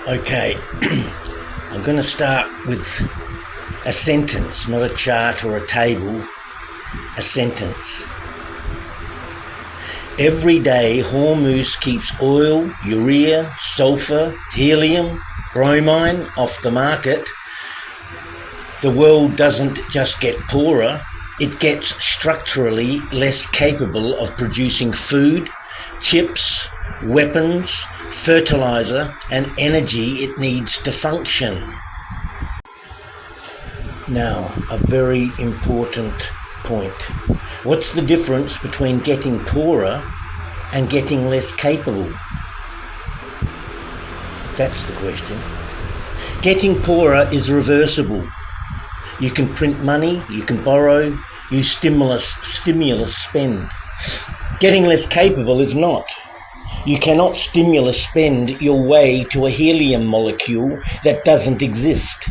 Okay, I'm going to start with a sentence, not a chart or a table, a sentence. Every day Hormuz keeps oil, urea, sulphur, helium, bromine off the market. The world doesn't just get poorer, it gets structurally less capable of producing food, chips, weapons, fertiliser and energy it needs to function. Now, a very important point. What's the difference between getting poorer and getting less capable? That's the question. Getting poorer is reversible. You can print money, you can borrow, use stimulus spend. Getting less capable is not. You cannot stimulus spend your way to a helium molecule that doesn't exist.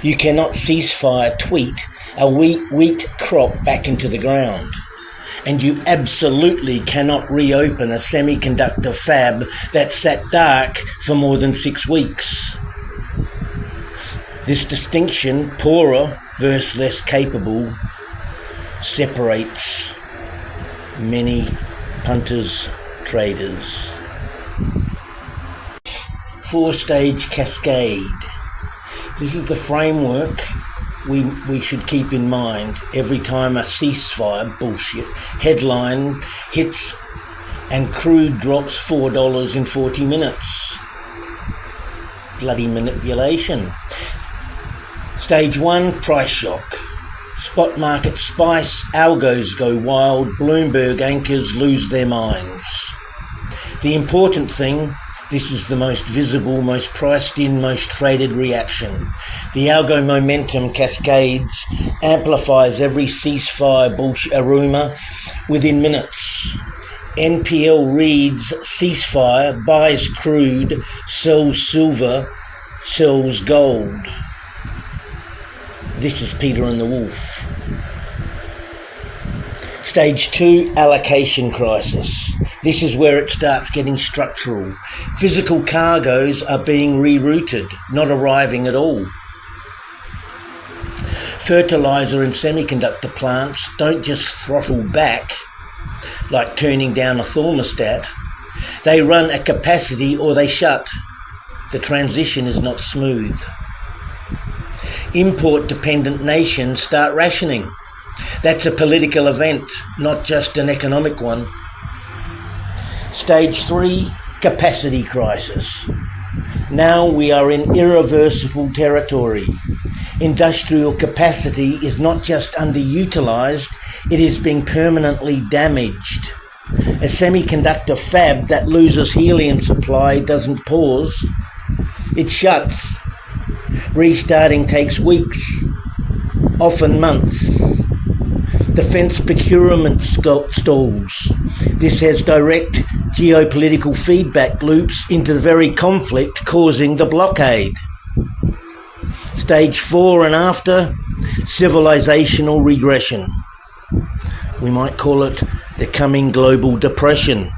You cannot ceasefire-tweet a wheat crop back into the ground. And you absolutely cannot reopen a semiconductor fab that sat dark for more than 6 weeks. This distinction, poorer versus less capable, separates many punters, traders. 4-stage cascade. This is the framework we should keep in mind every time a ceasefire headline hits and crude drops $4 in 40 minutes. Bloody manipulation. Stage 1, price shock. Spot market spice, algos go wild, Bloomberg anchors lose their minds. The important thing, this is the most visible, most priced in, most traded reaction. The algo momentum cascades, amplifies every ceasefire rumour within minutes. NPL reads ceasefire, buys crude, sells silver, sells gold. This is Peter and the Wolf. Stage 2, allocation crisis. This is where it starts getting structural. Physical cargoes are being rerouted, not arriving at all. Fertiliser and semiconductor plants don't just throttle back, like turning down a thermostat. They run at capacity or they shut. The transition is not smooth. Import-dependent nations start rationing. That's a political event, not just an economic one. Stage 3, capacity crisis. Now we are in irreversible territory. Industrial capacity is not just underutilized, it is being permanently damaged. A semiconductor fab that loses helium supply doesn't pause, it shuts. Restarting takes weeks, often months. Defence procurement stalls. This has direct geopolitical feedback loops into the very conflict causing the blockade. Stage 4 and after, civilizational regression. We might call it the coming global depression.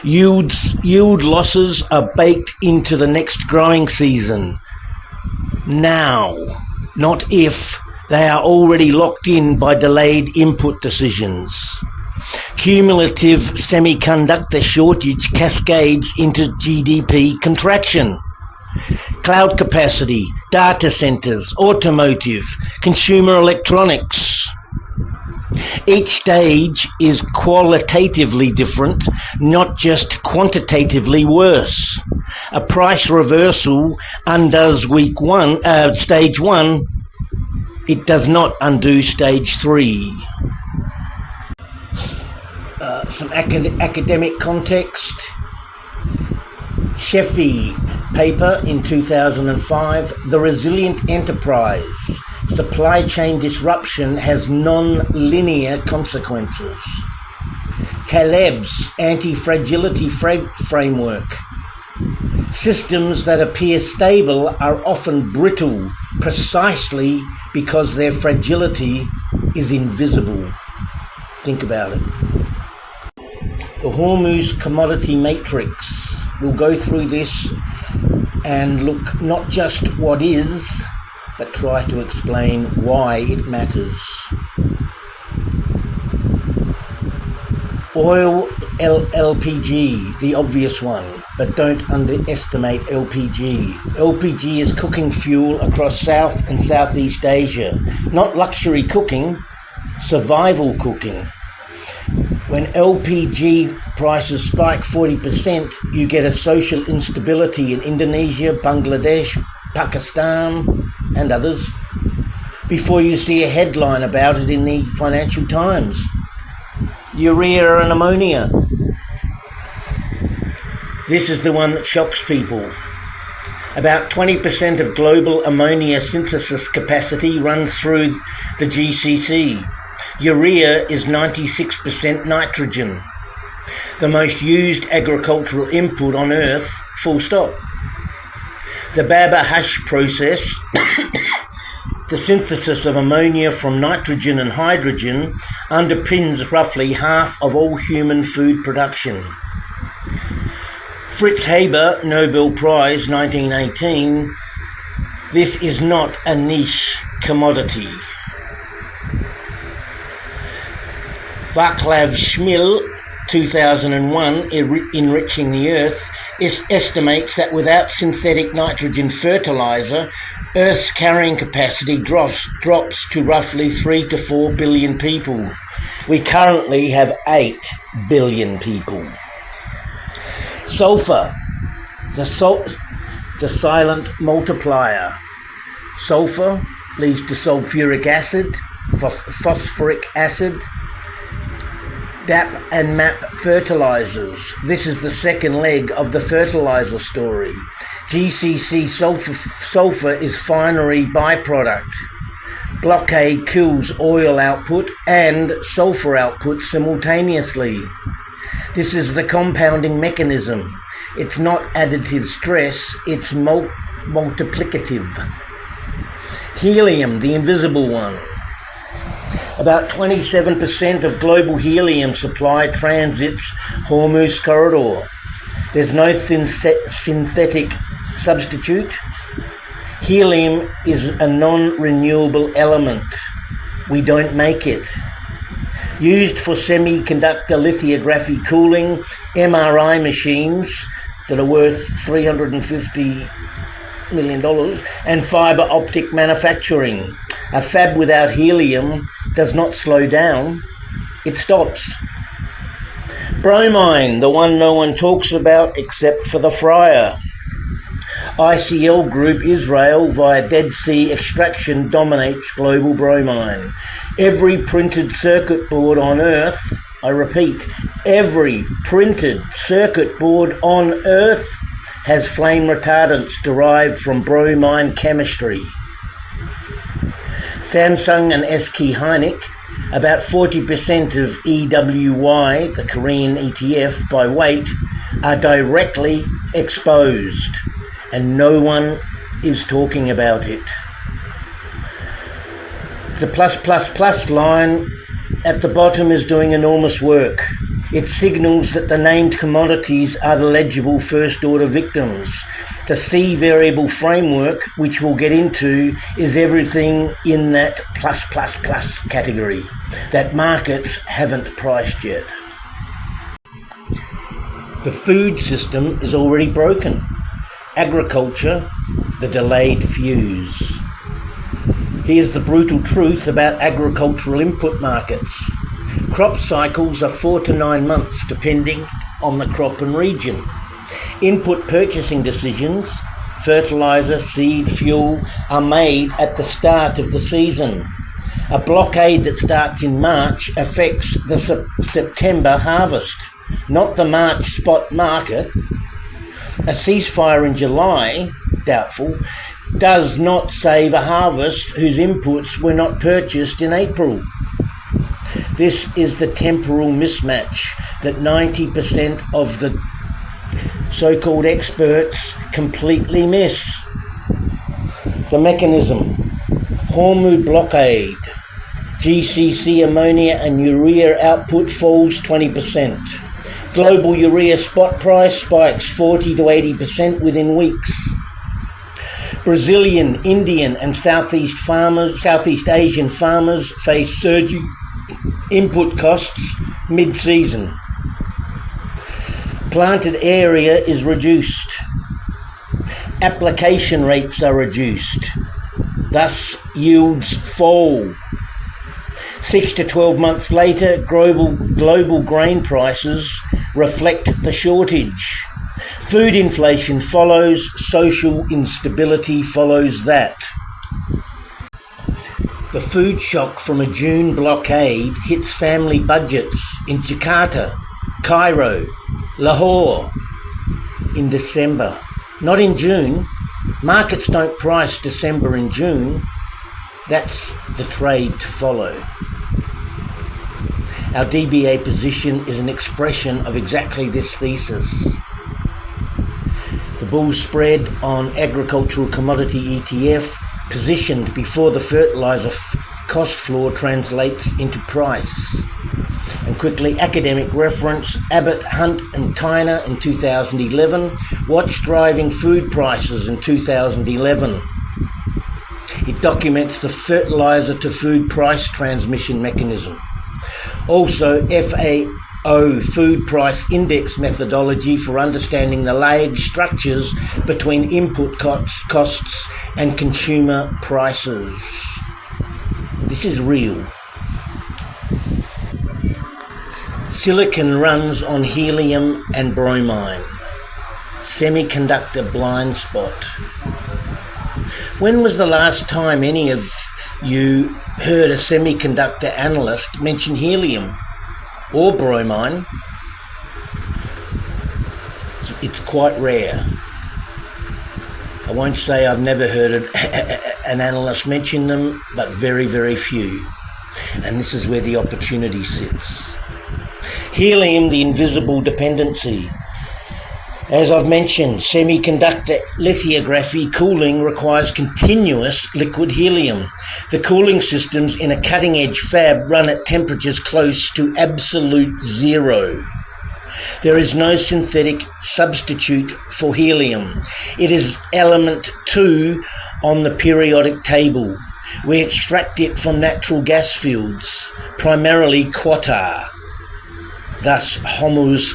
Yield losses are baked into the next growing season. Now, not if. They are already locked in by delayed input decisions. Cumulative semiconductor shortage cascades into GDP contraction. Cloud capacity, data centers, automotive, consumer electronics. Each stage is qualitatively different, not just quantitatively worse. A price reversal undoes stage 1. It does not undo stage 3. Some academic context. Sheffy paper in 2005, The Resilient Enterprise. Supply chain disruption has non-linear consequences. Caleb's anti-fragility framework. Systems that appear stable are often brittle precisely because their fragility is invisible. Think about it. The Hormuz commodity matrix. we'll go through this and look not just what is, but try to explain why it matters. Oil, LPG, the obvious one, but don't underestimate LPG. LPG is cooking fuel across South and Southeast Asia. Not luxury cooking, survival cooking. When LPG prices spike 40%, you get a social instability in Indonesia, Bangladesh, Pakistan, and others, before you see a headline about it in the Financial Times. Urea and ammonia. This is the one that shocks people. About 20% of global ammonia synthesis capacity runs through the GCC. Urea is 96% nitrogen. The most used agricultural input on Earth, full stop. The Baba-Hash process, the synthesis of ammonia from nitrogen and hydrogen, underpins roughly half of all human food production. Fritz Haber, Nobel Prize 1918, this is not a niche commodity. Vaclav Smil, 2001, Enriching the Earth, estimates that without synthetic nitrogen fertiliser, Earth's carrying capacity drops to roughly 3 to 4 billion people. We currently have 8 billion people. Sulphur, the silent multiplier. Sulphur leads to sulfuric acid, phosphoric acid, DAP and MAP fertilisers. This is the second leg of the fertiliser story. GCC sulphur is finery byproduct. Blockade kills oil output and sulphur output simultaneously. This is the compounding mechanism. It's not additive stress, it's multiplicative. Helium, the invisible one. About 27% of global helium supply transits Hormuz corridor. There's no synthetic substitute. Helium is a non-renewable element. We don't make it. Used for semiconductor lithography cooling, MRI machines that are worth $350 million, and fibre optic manufacturing. A fab without helium does not slow down, it stops. Bromine, the one no one talks about except for the fryer. ICL Group Israel via Dead Sea extraction dominates global bromine. Every printed circuit board on Earth, I repeat, every printed circuit board on Earth has flame retardants derived from bromine chemistry. Samsung and SK Hynix, about 40% of EWY, the Korean ETF, by weight, are directly exposed, and no one is talking about it. The +++ line at the bottom is doing enormous work. It signals that the named commodities are the legible first-order victims. The C variable framework, which we'll get into, is everything in that +++ category that markets haven't priced yet. The food system is already broken. Agriculture, the delayed fuse. Here's the brutal truth about agricultural input markets. Crop cycles are 4 to 9 months depending on the crop and region. Input purchasing decisions, fertiliser, seed, fuel, are made at the start of the season. A blockade that starts in March affects the September harvest, not the March spot market. A ceasefire in July, doubtful, does not save a harvest whose inputs were not purchased in April. This is the temporal mismatch that 90% of the so-called experts completely miss. The mechanism: Hormuz blockade. GCC ammonia and urea output falls 20%. Global urea spot price spikes 40 to 80% within weeks. Brazilian, Indian and Southeast Asian farmers face surging input costs mid-season. Planted area is reduced. Application rates are reduced. Thus, yields fall. 6 to 12 months later, global grain prices reflect the shortage. Food inflation follows, social instability follows that. The food shock from a June blockade hits family budgets in Jakarta, Cairo, Lahore in December. Not in June. Markets don't price December and June. That's the trade to follow. Our DBA position is an expression of exactly this thesis. The bull spread on agricultural commodity ETF positioned before the fertiliser cost floor translates into price. And quickly, academic reference, Abbott, Hunt and Tyner in 2011, Watch Driving Food Prices in 2011. It documents the fertiliser to food price transmission mechanism. Also, FAO Food Price Index methodology for understanding the lag structures between input costs and consumer prices. This is real. Silicon runs on helium and bromine. Semiconductor blind spot. When was the last time any of you heard a semiconductor analyst mention helium or bromine? It's quite rare. I won't say I've never heard an analyst mention them, but very, very few. And this is where the opportunity sits. Helium, the invisible dependency. As I've mentioned, semiconductor lithography cooling requires continuous liquid helium. The cooling systems in a cutting-edge fab run at temperatures close to absolute zero. There is no synthetic substitute for helium. It is element 2 on the periodic table. We extract it from natural gas fields, primarily Qatar, thus Hormuz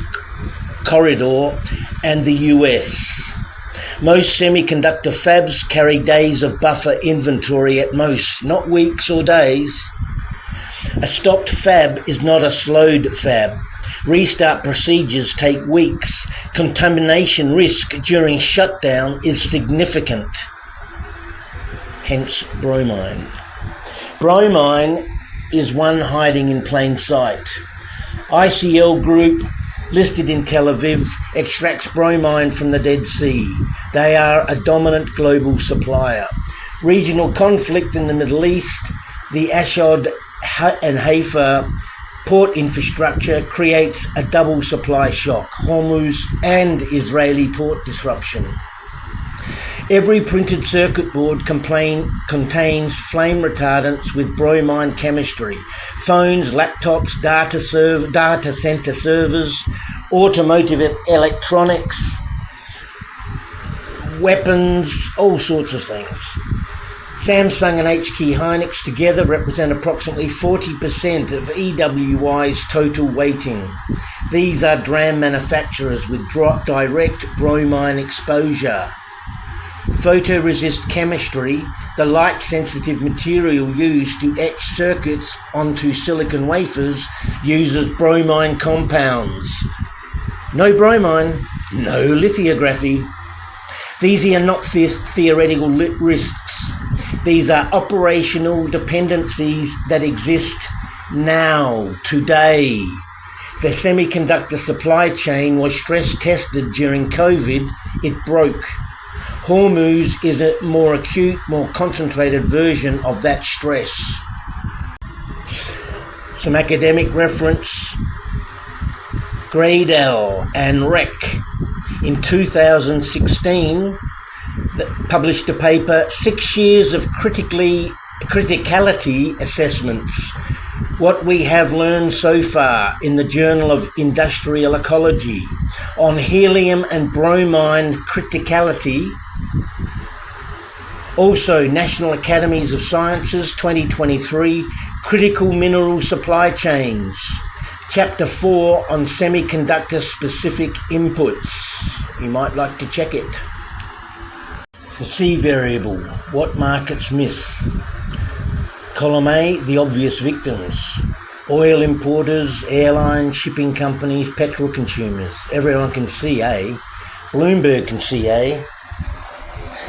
corridor, and the US. Most semiconductor fabs carry days of buffer inventory at most, not weeks or days. A stopped fab is not a slowed fab. Restart procedures take weeks. Contamination risk during shutdown is significant. Hence bromine. Bromine is one hiding in plain sight. ICL Group, listed in Tel Aviv, extracts bromine from the Dead Sea. They are a dominant global supplier. Regional conflict in the Middle East, the Ashdod and Haifa port infrastructure creates a double supply shock, Hormuz and Israeli port disruption. Every printed circuit board contains flame retardants with bromine chemistry. Phones, laptops, data center servers, automotive electronics, weapons, all sorts of things. Samsung and HK Hynix together represent approximately 40% of EWY's total weighting. These are DRAM manufacturers with direct bromine exposure. Photoresist chemistry, the light-sensitive material used to etch circuits onto silicon wafers, uses bromine compounds. No bromine, no lithography. These are not theoretical risks. These are operational dependencies that exist now, today. The semiconductor supply chain was stress-tested during COVID. It broke. Hormuz is a more acute, more concentrated version of that stress. Some academic reference. Gradel and Rec in 2016 published a paper, 6 years of criticality assessments, What we have learned so far in the Journal of Industrial Ecology on helium and bromine criticality. Also, National Academies of Sciences 2023, Critical Mineral Supply Chains. Chapter 4 on semiconductor specific inputs. You might like to check it. The C variable, what markets miss. Column A, the obvious victims. Oil importers, airlines, shipping companies, petrol consumers. Everyone can see A. Bloomberg can see A.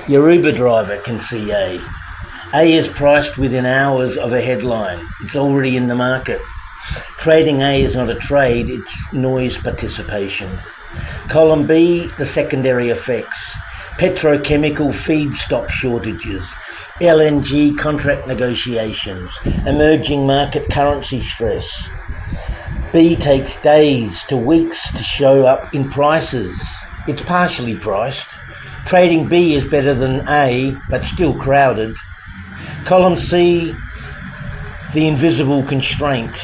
Your Uber driver can see A. A is priced within hours of a headline. It's already in the market. Trading A is not a trade, it's noise participation. Column B, the secondary effects. Petrochemical feedstock shortages. LNG contract negotiations, emerging market currency stress. B takes days to weeks to show up in prices. It's partially priced. Trading B is better than A, but still crowded. Column C, the invisible constraint.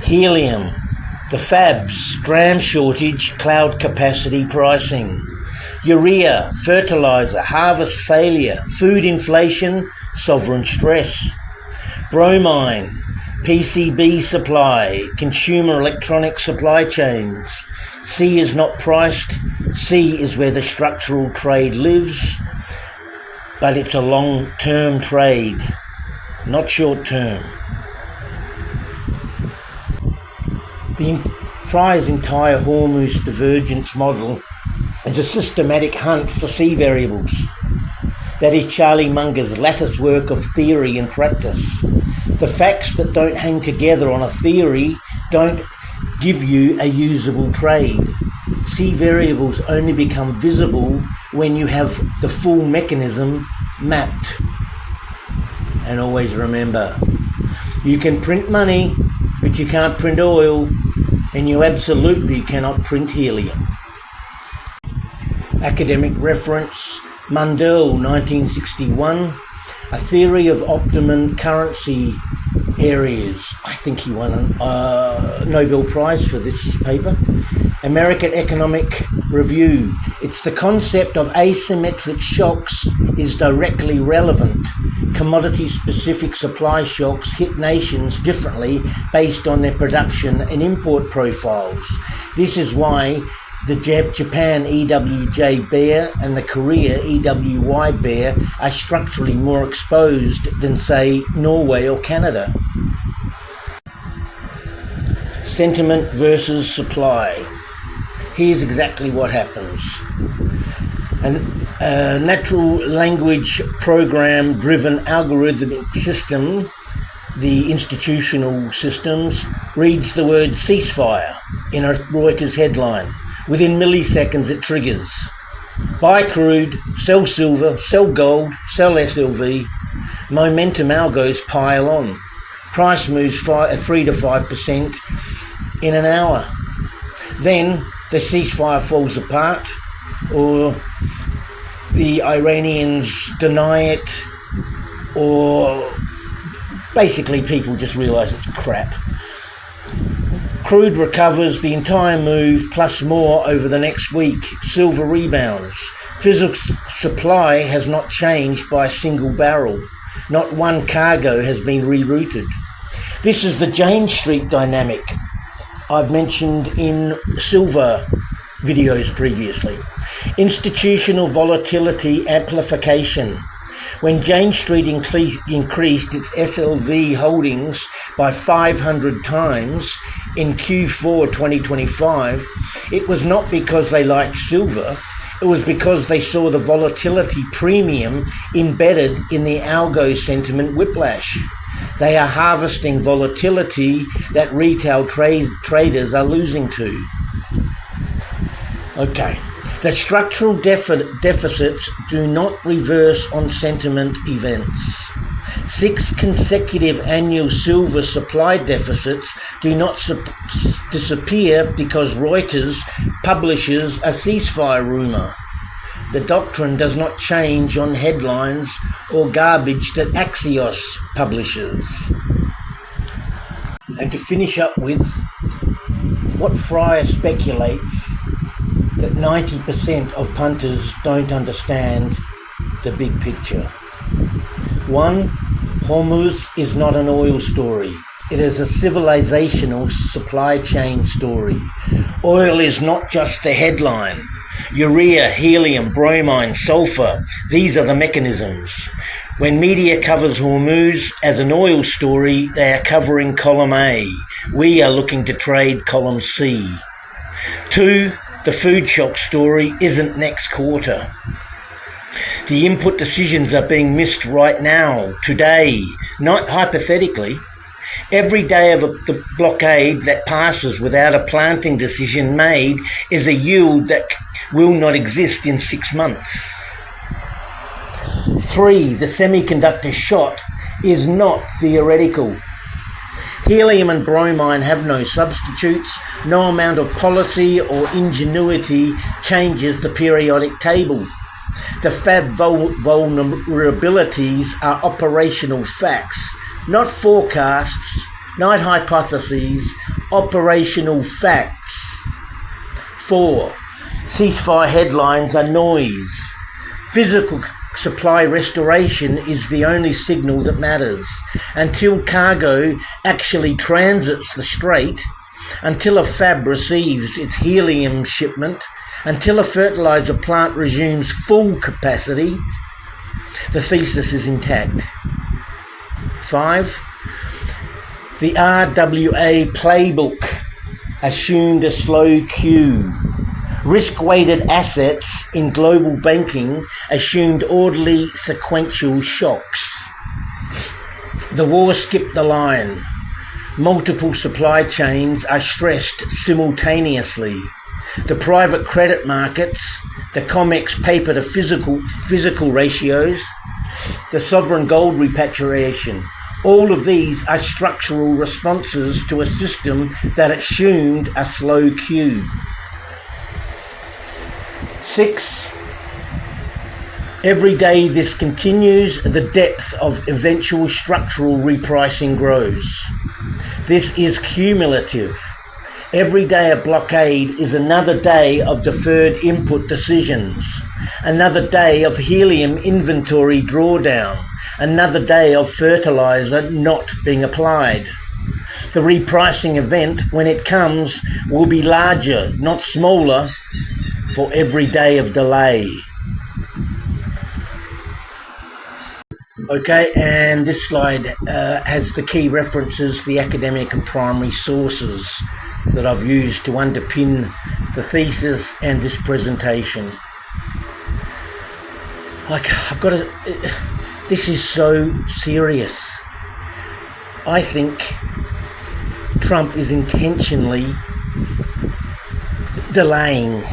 Helium, the fabs, gram shortage, cloud capacity pricing. Urea, fertiliser, harvest failure, food inflation, sovereign stress. Bromine, PCB supply, consumer electronic supply chains. C is not priced. C is where the structural trade lives, but it's a long-term trade, not short-term. Fry's entire Hormuz divergence model is a systematic hunt for C variables. That is Charlie Munger's lattice work of theory and practice. The facts that don't hang together on a theory don't give you a usable trade. C variables only become visible when you have the full mechanism mapped. And always remember, you can print money, but you can't print oil, and you absolutely cannot print helium. Academic reference, Mundell, 1961, A Theory of Optimum Currency Areas. I think he won a Nobel Prize for this paper. American Economic Review. It's the concept of asymmetric shocks is directly relevant. Commodity-specific supply shocks hit nations differently based on their production and import profiles. This is why the Japan EWJ bear and the Korea EWY bear are structurally more exposed than, say, Norway or Canada. Sentiment versus supply. Here's exactly what happens. A natural language program-driven algorithmic system, the institutional systems, reads the word ceasefire in a Reuters headline. Within milliseconds it triggers. Buy crude, sell silver, sell gold, sell SLV. Momentum algos pile on. Price moves 3 to 5% in an hour. Then the ceasefire falls apart, or the Iranians deny it, or basically people just realise it's crap. Crude recovers the entire move plus more over the next week. Silver rebounds. Physical supply has not changed by a single barrel. Not one cargo has been rerouted. This is the Jane Street dynamic I've mentioned in silver videos previously. Institutional volatility amplification. When Jane Street increased its SLV holdings by 500 times in Q4 2025, it was not because they liked silver, it was because they saw the volatility premium embedded in the algo sentiment whiplash. They are harvesting volatility that retail traders are losing to. Okay. The structural deficits do not reverse on sentiment events. 6 consecutive annual silver supply deficits do not disappear because Reuters publishes a ceasefire rumour. The doctrine does not change on headlines or garbage that Axios publishes. And to finish up with, what Fryer speculates that 90% of punters don't understand the big picture. 1. Hormuz is not an oil story. It is a civilizational supply chain story. Oil is not just the headline. Urea, helium, bromine, sulphur, these are the mechanisms. When media covers Hormuz as an oil story, they are covering column A. We are looking to trade column C. 2. The food shock story isn't next quarter. The input decisions are being missed right now, today, not hypothetically. Every day of the blockade that passes without a planting decision made is a yield that will not exist in 6 months. 3. The semiconductor shot is not theoretical. Helium and bromine have no substitutes. No amount of policy or ingenuity changes the periodic table. The fab vulnerabilities are operational facts, not forecasts, not hypotheses, operational facts. 4. Ceasefire headlines are noise. Physical supply restoration is the only signal that matters. Until cargo actually transits the strait, until a fab receives its helium shipment, until a fertiliser plant resumes full capacity, the thesis is intact. 5. The RWA playbook assumed a slow queue. Risk-weighted assets in global banking assumed orderly sequential shocks. The war skipped the line. Multiple supply chains are stressed simultaneously. The private credit markets, the COMEX paper to physical ratios, the sovereign gold repatriation, all of these are structural responses to a system that assumed a slow queue. 6. Every day this continues, the depth of eventual structural repricing grows. This is cumulative. Every day a blockade is another day of deferred input decisions, another day of helium inventory drawdown, another day of fertiliser not being applied. The repricing event, when it comes, will be larger, not smaller, for every day of delay. Okay, and this slide has the key references, the academic and primary sources that I've used to underpin the thesis and this presentation. This is so serious. I think Trump is intentionally delaying,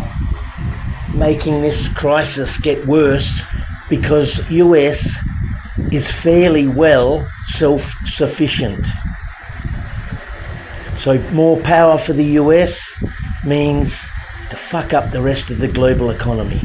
making this crisis get worse, because US is fairly well self-sufficient. So more power for the US means to fuck up the rest of the global economy.